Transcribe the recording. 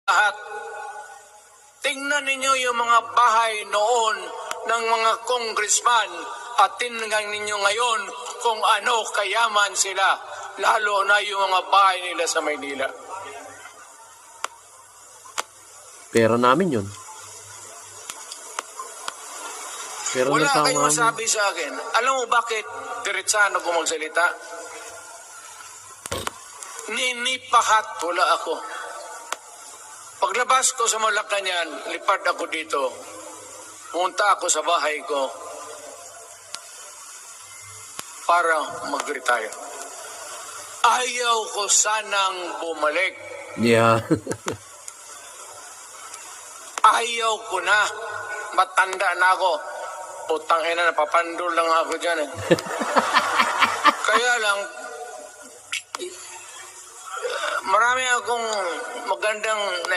lahat. Tingnan ninyo yung mga bahay noon ng mga congressman at tingnan ninyo ngayon kung ano kayaman sila, lalo na yung mga bahay nila sa Maynila. Pera namin yun. Pero wala kayong masabi sa akin. Alam mo bakit diretsahan ako magsalita? Ninipahat wala ako. Paglabas ko sa Malacanang, lipad ako dito. Punta ako sa bahay ko para mag-retire. Ayaw ko sanang bumalik. Yeah. Ayaw ko na. Matanda na ako. Putang ina, napapandol lang ako dyan eh. Kaya lang, marami akong magandang